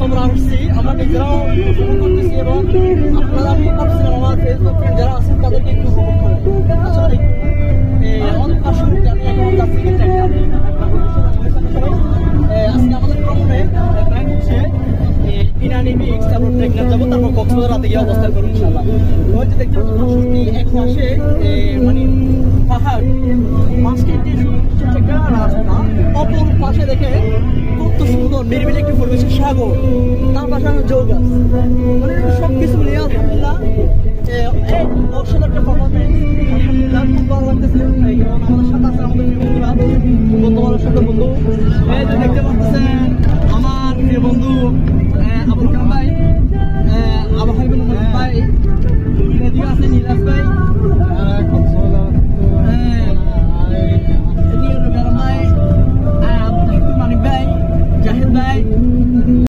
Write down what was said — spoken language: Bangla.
আমরা আসছি, আমরা নিজেরাও উপভোগ করতেছি এবং আপনারা, আমি ভাবছিলাম আমার ফেসবুক ফ্রেন্ড যারা আছেন তাদেরকে একটু উপভোগ করে। আসলে আমাদের পাশে উঠতে আমি এখন যাচ্ছি কিন্তু আজকে আমাদের ভ্রমণে প্ল্যান হচ্ছে ইনানি বিচ, তারপর টেকনাফ যাবো, তারপর কক্সবাজার রাতে গিয়ে অবস্থান করবো ইনশাআল্লাহ। ওই যে দেখতে পাচ্ছি এক মাসে মানে পাহাড় মাঝখানে একটা রাস্তা, অপর পাশে দেখে কত সুন্দর নিরিবিলি একটি পরিবেশের সাগর, তার পাশে জৌ গাছ, মানে সবকিছু নিয়ে আলহামদুলিল্লাহ অসাধারণ একটা পারফরমেন্স। আলহামদুলিল্লাহ খুব ভালো লাগতেছে। এবং আমাদের সাথে আছে আমাদের প্রিয় বন্ধুরা, বন্ধু মানুষ সাথে বন্ধু, এই যে দেখতে পাচ্ছেন আমার প্রিয় বন্ধু